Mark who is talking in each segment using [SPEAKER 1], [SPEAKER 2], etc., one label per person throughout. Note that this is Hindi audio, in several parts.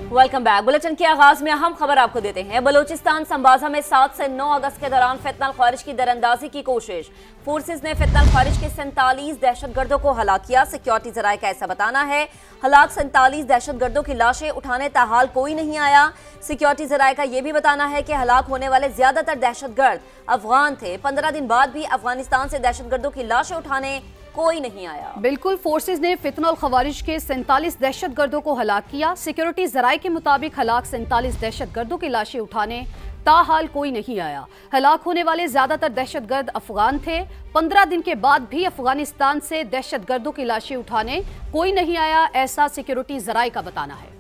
[SPEAKER 1] Welcome back. बुलेटिन के आगाज में अहम खबर आपको देते हैं। बलूचिस्तान संबाजा में 7 से 9 अगस्त के दौरान फितनल खारिज की दरअंदाजी की कोशिश। फोर्सेज ने फितनल खारिज के 47 दहशतगर्दों को हलाक किया। सिक्योरिटी जराये का ऐसा बताना है। हलाक 47 दहशतगर्दों की लाशें उठाने ताहाल कोई नहीं आया। सिक्योरिटी जराये का यह भी बताना है कि हलाक होने वाले ज्यादातर दहशतगर्द अफगान थे। 15 दिन बाद भी अफगानिस्तान से दहशतगर्दों की लाशें उठाने कोई नहीं आया।
[SPEAKER 2] बिल्कुल, फोर्सेज ने फितनल खवारिज के 47 दहशतगर्दों को हलाक किया। सिक्योरिटी जराये के मुताबिक हलाक 47 दहशतगर्दों की लाशें उठाने ताहाल कोई नहीं आया। हलाक होने वाले ज्यादातर दहशतगर्द अफगान थे। 15 दिन के बाद भी अफगानिस्तान से दहशतगर्दों की लाशें उठाने कोई नहीं आया, ऐसा सिक्योरिटी जराये का बताना है।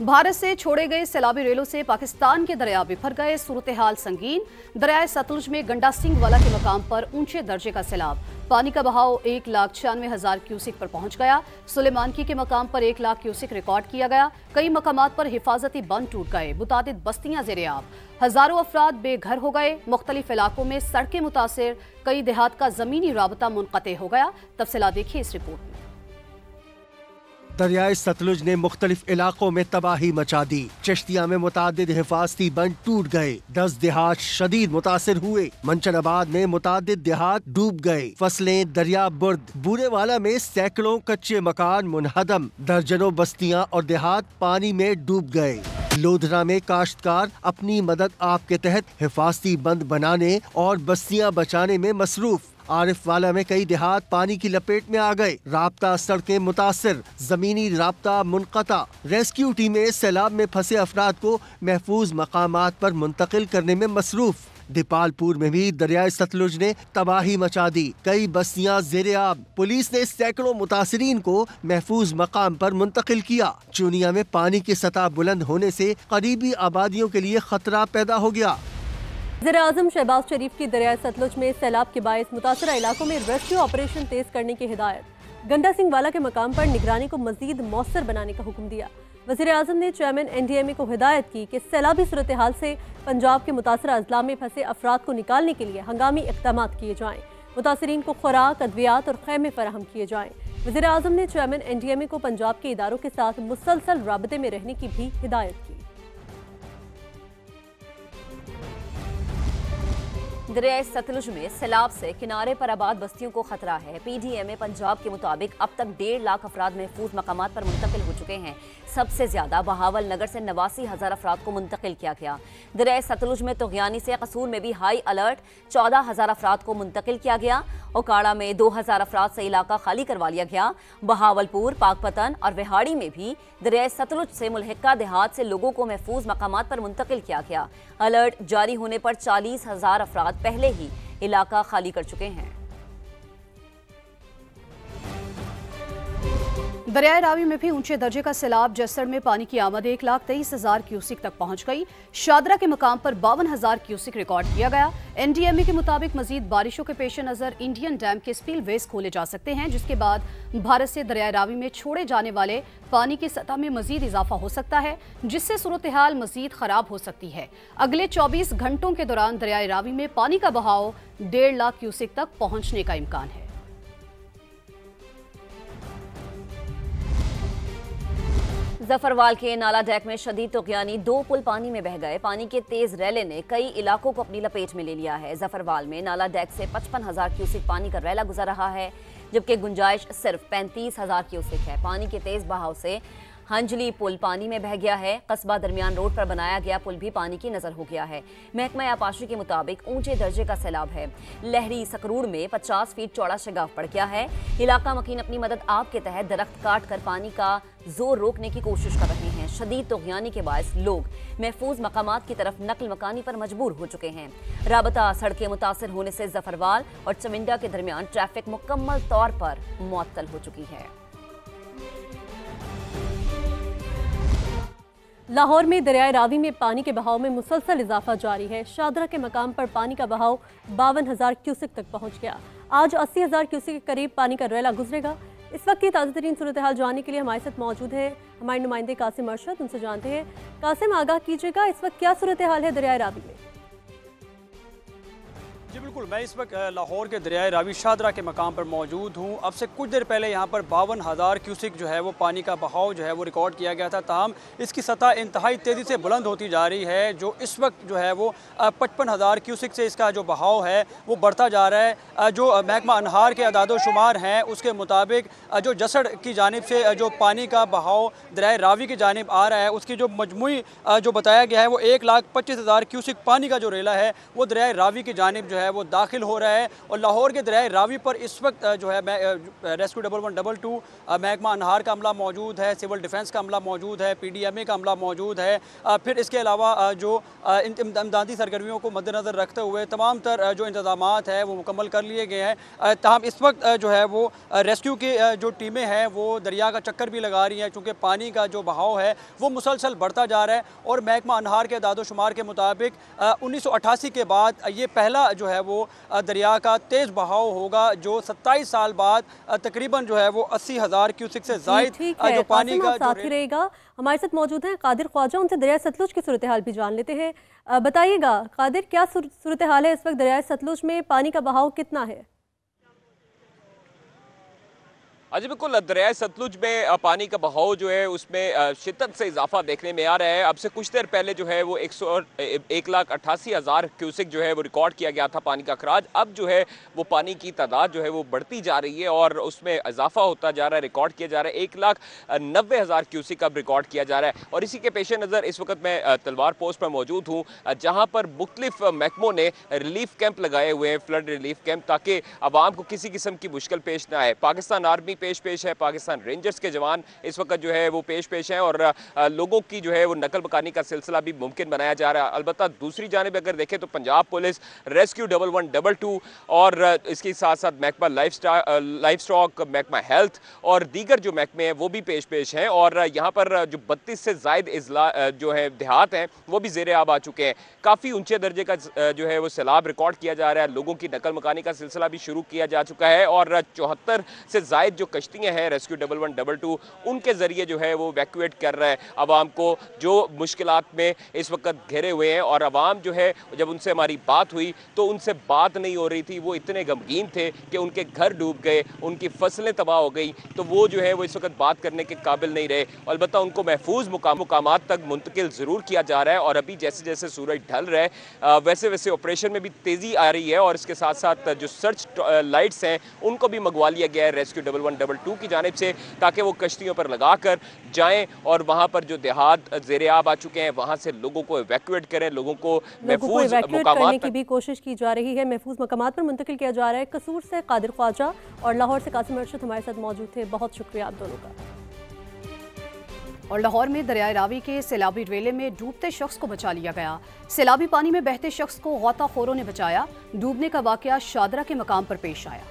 [SPEAKER 2] भारत से छोड़े गए सैलाबी रेलों से पाकिस्तान के दरिया बिफर गए। सूरत हाल संगीन। दरियाए सतलुज में गंडा सिंह वाला के मकाम पर ऊंचे दर्जे का सैलाब। पानी का बहाव 1,96,000 क्यूसिक पर पहुंच गया। सुलेमानकी के मकाम पर 1 लाख क्यूसिक रिकॉर्ड किया गया। कई मकामात पर हिफाजती बंद टूट गए। मुतादिद बस्तियां ज़ेर-ए-आब। हजारों अफराद बेघर हो गए। मुख्तलिफ इलाकों में सड़कें मुतासिर। कई देहात का जमीनी राबता मुनक़ते हो गया। तफसीलात देखिए इस रिपोर्ट में।
[SPEAKER 3] दरियाए सतलुज ने मुख्तलिफ इलाकों में तबाही मचा दी। चिश्तिया में मुतादिद हिफाजती बंद टूट गए। 10 देहात शदीद मुतासिर हुए। मंचनाबाद में मुतादिद देहात डूब गए। फसलें दरिया बुर्द। बूरेवाला में सैकड़ों कच्चे मकान मुनहदम। दर्जनों बस्तियां और देहात पानी में डूब गए। लोधरा में काश्तकार अपनी मदद आप के तहत हिफाजती बंद बनाने और बस्तियां बचाने में मसरूफ। आरिफ वाला में कई देहात पानी की लपेट में आ गए। राब्ता सड़कें मुतासिर। जमीनी राब्ता मुनक़ता। रेस्क्यू टीमें सैलाब में फंसे अफराद को महफूज मकामात पर मुंतकिल करने में मसरूफ। दीपालपुर में भी दरियाए सतलुज ने तबाही मचा दी। कई बस्तियां ज़ेर-ए-आब। पुलिस ने सैकड़ों मुतासिरीन को महफूज मकाम पर मुंतकिल किया। चूनिया में पानी की सतह बुलंद होने से करीबी आबादियों के लिए खतरा पैदा हो गया।
[SPEAKER 4] वज़ीर-ए-आज़म शहबाज शरीफ की दरियाए सतलुज में सैलाब के बायस मुतासरा इलाकों में रेस्क्यू ऑपरेशन तेज करने की हिदायत। गंडा सिंह वाला के मकाम पर निगरानी को मजीद मौसर बनाने का हुक्म दिया। वज़ीर-ए-आज़म ने चेयरमैन NDMA को हिदायत की कि सैलाबी सूरत हाल से पंजाब के मुतासरा अजला में फंसे अफराद को निकालने के लिए हंगामी इक़दाम किए जाएँ। मुतासरीन को खुराक, अद्वियात और खैमे फराहम किए जाएँ। वज़ीर-ए-आज़म ने चेयरमैन NDMA को पंजाब के इदारों के साथ मुसलसल राबते में रहने की भी हिदायत की।
[SPEAKER 1] दरियाए सतलुज में सैलाब से किनारे पर आबाद बस्तियों को खतरा है। PDMA पंजाब के मुताबिक अब तक 1.5 लाख अफराद महफूज मकामात पर मुंतकिल हो चुके हैं। सबसे ज्यादा बहावल नगर से 89,000 अफराद को मुंतकिल किया गया। दरियाए सतलुज में तोगयानी से कसूर में भी हाई अलर्ट 14,000 अफराद को मुंतकिल किया गया। ओकाड़ा में 2,000 अफराद से इलाका खाली करवा लिया गया। बहावलपुर, पाकपतन और विहाड़ी में भी दरियाए सतलुज से मुल्हिका देहात से लोगों को महफूज मकामात पर मुंतकिल किया गया। अलर्ट जारी होने पर 40,000 अफराद पहले ही इलाका खाली कर चुके हैं।
[SPEAKER 2] दरियाए रावी में भी ऊंचे दर्जे का सैलाब। जसड़ में पानी की आमद 1,23,000 क्यूसिक तक पहुंच गई। शादरा के मकाम पर 52,000 क्यूसिक रिकॉर्ड किया गया। NDMA के मुताबिक मजीद बारिशों के पेश नजर इंडियन डैम के स्पील वेज खोले जा सकते हैं, जिसके बाद भारत से दरियाए रावी में छोड़े जाने वाले पानी की सतह में मजीद इजाफा हो सकता है, जिससे सूरत हाल मजीद खराब हो सकती है। अगले 24 घंटों के दौरान दरियाए रावी में पानी का बहाव 1.5 लाख क्यूसिक तक पहुंचने का इम्कान है।
[SPEAKER 1] जफरवाल के नाला डेक में शदीद तोगयानी। 2 पुल पानी में बह गए। पानी के तेज रैले ने कई इलाकों को अपनी लपेट में ले लिया है। जफरवाल में नाला डेक से 55,000 क्यूसिक पानी का रैला गुजर रहा है, जबकि गुंजाइश सिर्फ 35,000 क्यूसिक है। पानी के तेज बहाव से हंजली पुल पानी में बह गया है। कस्बा दरमियान रोड पर बनाया गया पुल भी पानी की नजर हो गया है। महकमा आपाशी के मुताबिक ऊंचे दर्जे का सैलाब है। लहरी सकरूर में 50 फीट चौड़ा शगाफ पड़ गया है। इलाका मकीन अपनी मदद आप के तहत दरख्त काट कर पानी का जोर रोकने की कोशिश कर रहे हैं। शदीद तोगयानी के बायस लोग महफूज मकामात की तरफ नकल मकानी पर मजबूर हो चुके हैं। राबता सड़कें मुतासर होने से जफरवाल और चमिंडा के दरमियान ट्रैफिक मुकम्मल तौर पर मुअत्तल हो चुकी है।
[SPEAKER 4] लाहौर में दरियाए रावी में पानी के बहाव में मुसलसल इजाफा जारी है। शादरा के मकाम पर पानी का बहाव 52,000 क्यूसिक तक पहुंच गया। आज 80,000 क्यूसिक के करीब पानी का रैला गुजरेगा। इस वक्त की ताज़ा तरीन सूरत हाल जानने के लिए हमारे साथ मौजूद है हमारे नुमाइंदे कासिम अरशद। उनसे जानते हैं। कासिम, आगाह कीजिएगा, इस वक्त क्या सूरत हाल है दरियाए रावी में?
[SPEAKER 5] जी बिल्कुल, मैं इस वक्त लाहौर के दरियाए रावी शादरा के मकाम पर मौजूद हूँ। अब से कुछ देर पहले यहाँ पर 52,000 क्यूसिक जो है वो पानी का बहाव जो है वो रिकॉर्ड किया गया था। ताहम इसकी सतह इंतहाई तेज़ी से बुलंद होती जा रही है। जो इस वक्त जो है वो 55,000 क्यूसिक से इसका जो बहाव है वो बढ़ता जा रहा है। जो महकमा अनहार के अदादोशुमार हैं उसके मुताबिक जो जसड़ की जानिब से जो पानी का बहाव दरियाए रावी की जानिब आ रहा है उसकी जो मजमूई जो बताया गया है वो 1,25,000 क्यूसिक पानी का जो रेला है वो दरियाए रावी की जानिब जो है वो दाखिल हो रहा है। और लाहौर के दरियाए रावी पर इस वक्त जो है रेस्क्यू 1122 महकमा अनहार का अमला मौजूद है, सिविल डिफेंस का अमला मौजूद है, PDMA का अमला मौजूद है। फिर इसके अलावा जो इमदादी सरगर्मियों को मद्देनज़र रखते हुए तमाम तर जो इंतजामात हैं वो मुकम्मल कर लिए गए हैं। ताहम इस वक्त जो है वो रेस्क्यू की जो टीमें हैं वो दरिया का चक्कर भी लगा रही हैं चूँकि पानी का जो बहाव है वो मुसलसल बढ़ता जा रहा है। और महकमा अनहार के अदादोशुमार के मुताबिक 1988 के बाद ये पहला जो है वो दरिया का तेज़ बहाव होगा जो 27 साल बाद तकरीबन जो है वो 80,000 क्यूसिक से ज़ायद जो पानी का जो
[SPEAKER 4] रहेगा। हमारे साथ मौजूद हैं कादिर ख्वाजा, उनसे दरिया सतलुज की सूरत हाल भी जान लेते हैं। बताइएगा कादिर, क्या सूरत हाल है इस वक्त दरिया सतलुज में, पानी का बहाव कितना है?
[SPEAKER 6] जी बिल्कुल, दरिया सतलुज में पानी का बहाव जो है उसमें शिद्दत से इजाफा देखने में आ रहा है। अब से कुछ देर पहले जो है वो 1,88,000 क्यूसिक जो है वो रिकॉर्ड किया गया था पानी का अखराज। अब जो है वो पानी की तादाद जो है वो बढ़ती जा रही है और उसमें इजाफा होता जा रहा है, रिकॉर्ड किया जा रहा है। 1,90,000 क्यूसिक अब रिकॉर्ड किया जा रहा है। और इसी के पेश नज़र इस वक्त मैं तलवार पोस्ट पर मौजूद हूँ जहाँ पर मुख्तलिफ महकमों ने रिलीफ कैंप लगाए हुए हैं, फ्लड रिलीफ कैंप, ताकि आवाम को किसी किस्म की मुश्किल पेश ना आए। पाकिस्तान आर्मी पेश है, पाकिस्तान रेंजर्स के जवान इस वक्त जो है वो पेश हैं और लोगों की जो है वो नकल मकानी का सिलसिला भी मुमकिन बनाया जा रहा है। अलबत्ता दूसरी जानिब अगर देखें तो पंजाब पुलिस, रेस्क्यू 1122 और इसके साथ साथ महकमा लाइफ स्टॉक, महकमा हेल्थ और दीगर जो महकमे हैं वो भी पेश हैं। और यहाँ पर जो 32 से ज़ायद इजला जो है देहात हैं वो भी ज़ेरे आब आ चुके हैं। काफ़ी ऊंचे दर्जे का जो है वो सैलाब रिकॉर्ड किया जा रहा है। लोगों की नकल मकानी का सिलसिला भी शुरू किया जा चुका है और 74 से ज़ायद जो कश्तियाँ हैं रेस्क्यू 1122 उनके ज़रिए जो है वो वैक्यूएट कर रहा है आवाम को जो मुश्किलात में इस वक्त घिरे हुए हैं। और आवाम जो है जब उनसे हमारी बात हुई तो उनसे बात नहीं हो रही थी, वो इतने गमगीन थे कि उनके घर डूब गए, उनकी फसलें तबाह हो गई, तो वो जो है वो इस वक्त बात करने के काबिल नहीं रहे। अलबत्ता उनको महफूज मुकामात तक मुंतकिल ज़रूर किया जा रहा है। और अभी जैसे जैसे सूरज ढल रहा है वैसे वैसे ऑपरेशन में भी तेज़ी आ रही है और इसके साथ साथ जो सर्च लाइट्स हैं उनको भी मंगवा लिया गया है रेस्क्यू 1122 की जानिब से, ताकि वो कश्तियों पर लगाकर जाएं और वहां पर जो देहात ज़ेरे-आब आ चुके हैं वहां से लोगों को इवैक्यूएट करें, लोगों को महफूज
[SPEAKER 4] करने की भी कोशिश की जा रही है, महफूज मकामात पर मुंतकिल किया जा रहा है। कसूर से कादिर ख्वाजा और लाहौर से कासिम अरशद हमारे साथ मौजूद थे। बहुत शुक्रिया आप दोनों का।
[SPEAKER 2] और लाहौर में दरियाए रावी के सैलाबी रेले में डूबते शख्स को बचा लिया गया। सैलाबी पानी में बहते शख्स को गौताखोरों ने बचाया। डूबने का वाकया शादरा के मकाम पर पेश आया।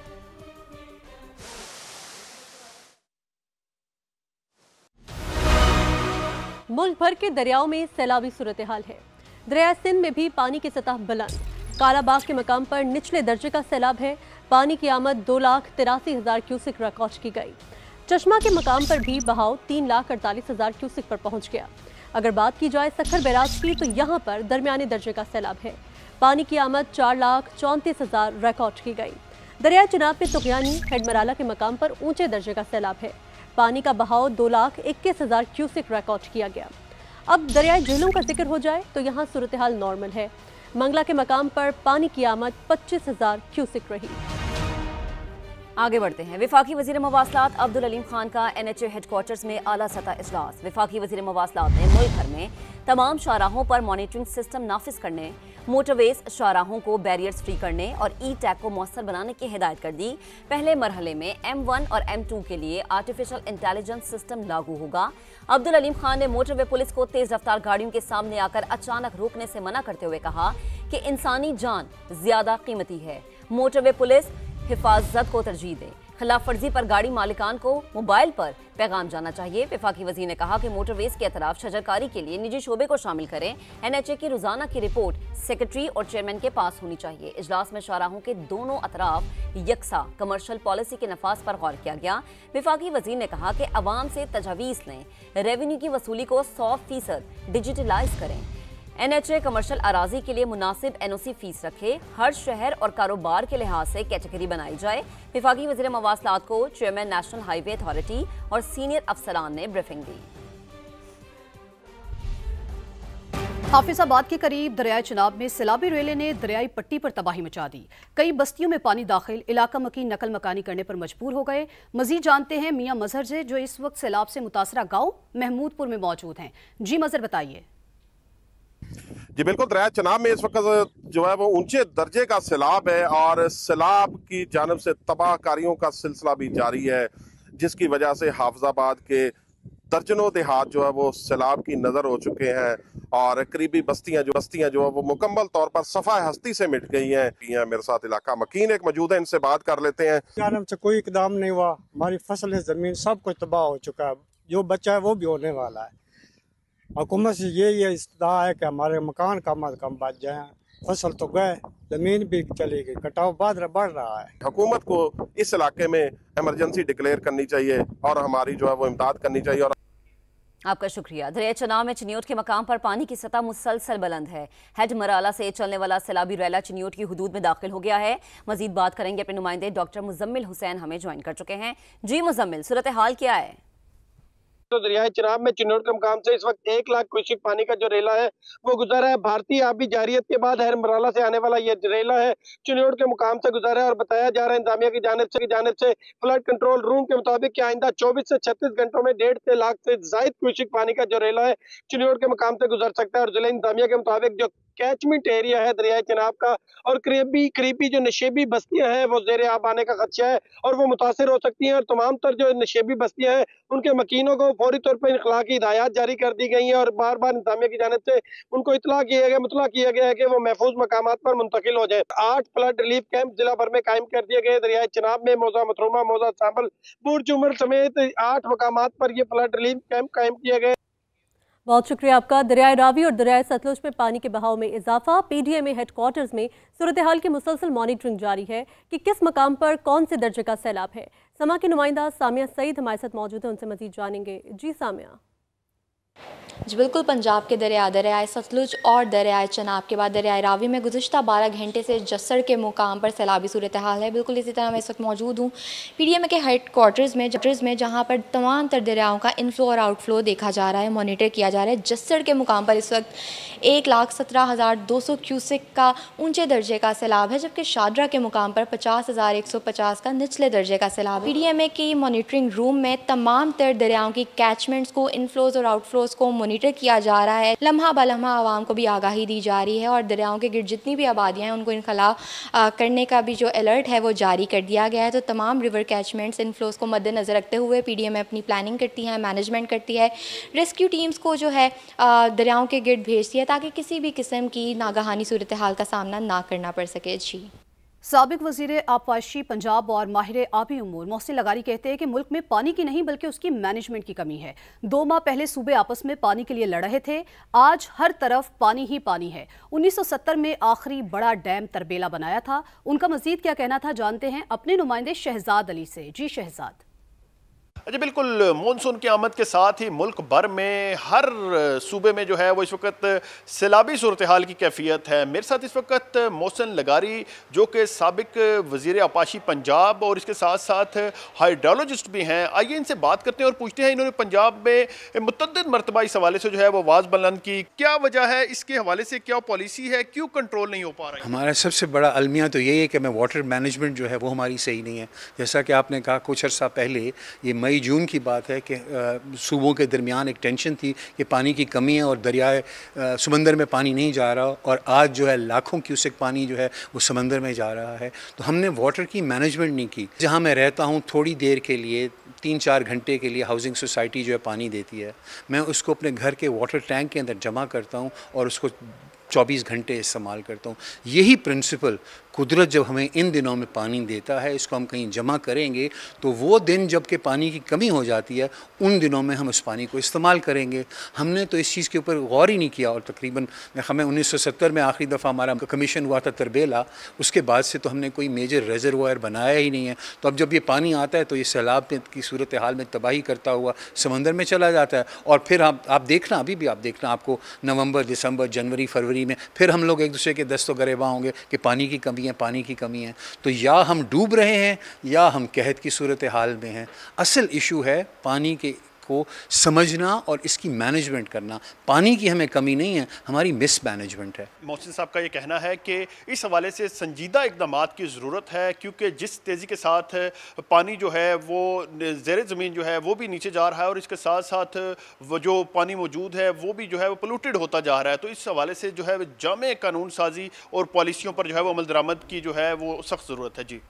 [SPEAKER 4] मुल्क भर के दरियाओं में सैलाबी सूरत हाल है। दरिया सिंध में भी पानी की सतह बुलंद। कालाबाग के मकाम पर निचले दर्जे का सैलाब है। पानी की आमद 2,83,000 क्यूसिक रिकॉर्ड की गई। चश्मा के मकाम पर भी बहाव 3,48,000 क्यूसिक पर पहुंच गया। अगर बात की जाए सखर बैराज की तो यहाँ पर दरमियाने दर्जे का सैलाब है। पानी की आमद 4,34,000 रिकॉर्ड की गई। दरिया चिनाब के तुगयानी हेडमराला के मकाम पर ऊंचे दर्जे का सैलाब है। पानी का बहाव 2,21,000 क्यूसिक रिकॉर्ड किया गया। अब दरियाई झीलों का जिक्र हो जाए तो यहाँ सूरत हाल नॉर्मल है। मंगला के मकाम पर पानी की आमद 25,000 क्यूसिक रही।
[SPEAKER 1] आगे बढ़ते हैं। वफाकी वज़ीर मवासलात अब्दुल अलीम खान का NHA हेडक्वार्टर्स में आला सतह इजलास। वफाकी वज़ीर मवासलात ने मुल्क भर में तमाम शाहराहों पर मॉनिटरिंग सिस्टम नाफिज करने, मोटरवेज शाहराहों को बैरियर्स फ्री करने और ई-टैग को मौसर बनाने की हिदायत कर दी। पहले मरहले में M1 और M2 के लिए आर्टिफिशियल इंटेलिजेंस सिस्टम लागू होगा। अब्दुल अलीम खान ने मोटरवे पुलिस को तेज रफ्तार गाड़ियों के सामने आकर अचानक रोकने से मना करते हुए कहा कि इंसानी जान ज्यादा कीमती है। मोटरवे पुलिस हिफाजत को तरजीह दे। खिलाफ वर्जी पर गाड़ी मालिकान को मोबाइल पर पैगाम जाना चाहिए। वफाकी वज़ीर ने कहा कि मोटरवेज के अतराफ शजरकारी के लिए निजी शोबे को शामिल करें। NHA की रोजाना की रिपोर्ट सेक्रेटरी और चेयरमैन के पास होनी चाहिए। इजलास में शाहराहों के दोनों अतराफ यकसा कमर्शियल पॉलिसी के नफाज पर गौर किया गया। वफाकी वज़ीर ने कहा कि अवाम से तजवीज़ लें, रेवेन्यू की वसूली को 100% डिजिटलाइज करें। NHA कमर्शियल अराजी के लिए मुनासिब NOC फीस रखे, हर शहर और कारोबार के लिहाज से कैटेगरी बनाई जाए। विफाकी वज़ीर मवासलात को चेयरमैन नेशनल हाईवे अथॉरिटी और सीनियर अफसरान ने ब्रीफिंग दी।
[SPEAKER 2] हाफिजाबाद के करीब दरियाए चिनाब में सैलाबी रेले ने दरियाई पट्टी पर तबाही मचा दी। कई बस्तियों में पानी दाखिल, इलाका मकीन नकल मकानी करने पर मजबूर हो गए। मजीद जानते हैं मियां मजहर से, जो इस वक्त सैलाब से मुतासरा गांव महमूदपुर में मौजूद हैं। जी मजहर, बताइए।
[SPEAKER 7] जी बिल्कुल, दरिया चिनाब में इस वक्त जो है वो ऊंचे दर्जे का सैलाब है और सैलाब की जानिब से तबाहकारियों का सिलसिला भी जारी है, जिसकी वजह से हाफिजाबाद के दर्जनों देहात जो है वो सैलाब की नजर हो चुके हैं और करीबी बस्तियां जो है वो मुकम्मल तौर पर सफाए हस्ती से मिट गई हैं। मेरे साथ इलाका मकीन एक मौजूद है, इनसे बात कर लेते हैं।
[SPEAKER 8] जानब से कोई इकदाम नहीं हुआ, हमारी फसलें जमीन सब कुछ तबाह हो चुका है, जो बचा है वो भी होने वाला है। हुकूमत से ये इस्तदा है कि हमारे मकान कम अज कम बच जाए। फसल तो गए, जमीन भी चली गई, कटाव बढ़ रहा है।
[SPEAKER 7] हुकूमत को इस इलाके में इमरजेंसी डिक्लेयर करनी चाहिए और हमारी जो है वो इमदाद करनी चाहिए। और
[SPEAKER 1] आपका शुक्रिया। दरिया चिनाब में चिन्योट के मकाम पर पानी की सतह मुसलसल बुलंद है। हेड मराला से चलने वाला सैलाबी रेला चिन्योट की हुदूद में दाखिल हो गया है। मजीद बात करेंगे अपने नुमाइंदे डॉक्टर मुजम्मिल हुसैन, हमें ज्वाइन कर चुके हैं। जी मुजम्मिल, सूरत हाल क्या है?
[SPEAKER 9] तो दरियाए चिनाब में चिन्योट के मुकाम से इस वक्त 1 लाख क्यूसेक पानी का जो रेला है वो गुजरा है। भारतीय आबी जारियत के बाद हर मराला से आने वाला ये रेला है चिन्योट के मुकाम से गुजरा है और बताया जा रहा है इंतजामिया की जानिब से फ्लड कंट्रोल रूम के मुताबिक कि आइंदा 24 से 36 घंटों में 1.5 लाख से जायद क्यूसेक पानी का जो रेला है चिन्योट के मुकाम से गुजर सकता है। और जिला इंतजामिया के मुताबिक जो कैचमेंट एरिया है दरियाए चिनाब का और करीबी जो नशेबी बस्तियां हैं वो ज़ेरे आब आने का खदशा है और वो मुतासिर हो सकती हैं। और तमाम तर जो नशेबी बस्तियां हैं उनके मकीनों को फौरी तौर पर इनखला की हिदायत जारी कर दी गई हैं और बार बार इंतजामिया की जानिब से उनको मुतला किया गया है कि वो महफूज मकामात पर मुंतकिल हो जाए। 8 फ्लड रिलीफ कैंप जिला भर में कायम कर दिए गए। दरियाए चिनाब में मौजा मथरुमा, मौजा सांबल, बुर्ज उमर समेत 8 मकामात पर ये फ्लड रिलीफ कैंप कायम किए गए।
[SPEAKER 4] बहुत शुक्रिया आपका। दरियाए रावी और दरियाए सतलुज में पानी के बहाव में इजाफा। PDMA हेडक्वार्टर्स में सूरत हाल की मुसलसल मॉनिटरिंग जारी है कि किस मकाम पर कौन से दर्जे का सैलाब है। समा की नुमाइंदा सामिया सईद हमारे साथ मौजूद है, उनसे मजीद जानेंगे। जी सामिया।
[SPEAKER 10] जी बिल्कुल, पंजाब के दरियाए सतलुज और दरियाए चिनाब के बाद दरियाए रावी में गुज़िश्ता 12 घंटे से जस्सर के मुकाम पर सैलाबी सूरत हाल है। बिल्कुल इसी तरह मैं इस वक्त मौजूद हूँ PDMA के हेड क्वार्टर्स में जहाँ पर तमाम तर दरियाओं का इनफ्लो और आउटफ्लो देखा जा रहा है, मॉनिटर किया जा रहा है। जस्सर के मुकाम पर इस वक्त 1,17,200 क्यूसेक का ऊंचे दर्जे का सैलाब है, जबकि शादरा के मुकाम पर 50,150 का निचले दर्जे का सैलाब है। PDMA की मॉनिटरिंग रूम में तमाम तर दरियाओं की कैचमेंट्स को, इनफ्लोज और आउटफ्लोज को मॉनिटर किया जा रहा है। लम्हा बलम्हा आवाम को भी आगाही दी जा रही है और दरियाओं के गिर्द जितनी भी आबादियाँ हैं उनको इनखला करने का भी जो अलर्ट है वो जारी कर दिया गया है। तो तमाम रिवर कैचमेंट्स, इनफ्लोज को मद्देनज़र रखते हुए PDMA अपनी प्लानिंग करती है, मैनेजमेंट करती है, रेस्क्यू टीम्स को जो है दरियाओं के गिर्द भेजती है ताकि किसी भी किस्म की नागहानी सूरत हाल का सामना ना करना पड़ सके। जी
[SPEAKER 2] साबिक वज़ीर आबपाशी पंजाब और माहिर आबी उमूर मोहसिन लगारी कहते हैं कि मुल्क में पानी की नहीं बल्कि उसकी मैनेजमेंट की कमी है। 2 माह पहले सूबे आपस में पानी के लिए लड़ रहे थे, आज हर तरफ पानी ही पानी है। 1970 में आखिरी बड़ा डैम तरबेला बनाया था। उनका मजीद क्या कहना था, जानते हैं अपने नुमाइंदे शहजाद अली से। जी शहजाद।
[SPEAKER 11] जी बिल्कुल, मानसून की आमद के साथ ही मुल्क भर में हर सूबे में जो है वो इस वक्त सैलाबी सूरत हाल की कैफियत है। मेरे साथ इस वक्त मोहसिन लगारी जो कि साबिक वज़ीर आबपाशी पंजाब और इसके साथ साथ हाइड्रोलॉजिस्ट भी हैं। आइए इनसे बात करते हैं और पूछते हैं, इन्होंने पंजाब में मुतअद्दिद मरतबा इस हवाले से जो है वो आवाज़ बुलंद की, क्या वजह है, इसके हवाले से क्या पॉलिसी है, क्यों कंट्रोल नहीं हो पा रहा है?
[SPEAKER 12] हमारा सबसे बड़ा अलमिया तो यही है कि मैं वाटर मैनेजमेंट जो है वो हमारी सही नहीं है। जैसा कि आपने कहा कुछ अर्सा पहले, ये मई जून की बात है कि सूबों के दरमियान एक टेंशन थी कि पानी की कमी है और दरियाए समंदर में पानी नहीं जा रहा, और आज जो है लाखों क्यूसेक पानी जो है वो समंदर में जा रहा है। तो हमने वाटर की मैनेजमेंट नहीं की। जहाँ मैं रहता हूँ थोड़ी देर के लिए 3-4 घंटे के लिए हाउसिंग सोसाइटी जो है पानी देती है, मैं उसको अपने घर के वाटर टैंक के अंदर जमा करता हूँ और उसको 24 घंटे इस्तेमाल करता हूँ। यही प्रिंसिपल कुदरत जब हमें इन दिनों में पानी देता है, इसको हम कहीं जमा करेंगे तो वो दिन जबकि पानी की कमी हो जाती है, उन दिनों में हम उस पानी को इस्तेमाल करेंगे। हमने तो इस चीज़ के ऊपर गौर ही नहीं किया और तकरीबन हमें 1970 में आखिरी दफ़ा हमारा कमीशन हुआ था तरबेला, उसके बाद से तो हमने कोई मेजर रिजर्वायर बनाया ही नहीं है। तो अब जब ये पानी आता है तो ये सैलाब की सूरत हाल में तबाही करता हुआ समंदर में चला जाता है। और फिर आप देखना, अभी भी आप देखना, आपको नवंबर, दिसंबर, जनवरी, फरवरी में फिर हम लोग एक दूसरे के दस्तों गरेबा होंगे कि पानी की कमी है, पानी की कमी है। तो या हम डूब रहे हैं या हम कहत की सूरत हाल में हैं। असल इशू है पानी के को समझना और इसकी मैनेजमेंट करना। पानी की हमें कमी नहीं है, हमारी मिस मैनेजमेंट है।
[SPEAKER 11] मोहसिन साहब का ये कहना है कि इस हवाले से संजीदा इक़दामात की ज़रूरत है, क्योंकि जिस तेज़ी के साथ पानी जो है वो ज़ेरे ज़मीन जो है वो भी नीचे जा रहा है और इसके साथ साथ वो जो पानी मौजूद है वो भी जो है वो पोल्यूटेड होता जा रहा है। तो इस हवाले से जो है जामे कानून साजी और पॉलिसियों पर जो है वो अमल दरामद की जो है वो सख्त ज़रूरत है। जी,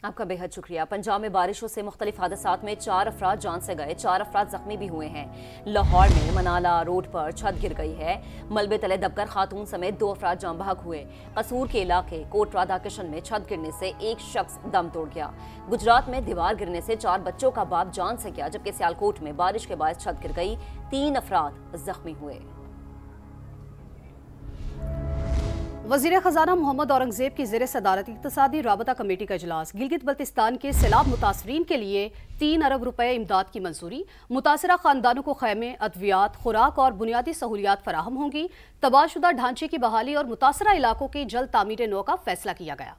[SPEAKER 1] आपका बेहद शुक्रिया। पंजाब में बारिशों से मुख्तलिफ हादसात में 4 अफराद जान से गए, 4 अफराद जख्मी भी हुए हैं। लाहौर में मनाला रोड पर छत गिर गई है, मलबे तले दबकर खातून समेत 2 अफराद जान बहक हुए। कसूर के इलाके कोटरादा किशन में छत गिरने से एक शख्स दम तोड़ गया। गुजरात में दीवार गिरने से 4 बच्चों का बाप जान से गया, जबकि सियालकोट में बारिश के बाद छत गिर गई, 3 अफराद जख्मी हुए।
[SPEAKER 2] वज़ीर ख़ज़ाना मोहम्मद औरंगज़ेब की ज़ेर सदारत इक़्तिसादी राबता कमेटी का इजलास। गिलगित बल्तिस्तान के सैलाब मुतासरीन के लिए 3 अरब रुपए इमदाद की मंजूरी। मुतासरा ख़ानदानों को खैमे, अद्वियात, खुराक और बुनियादी सहूलियात फराहम होंगी। तबाहशुदा ढांचे की बहाली और मुतासरा इलाकों की जल्द तामीर नौ का फैसला किया गया।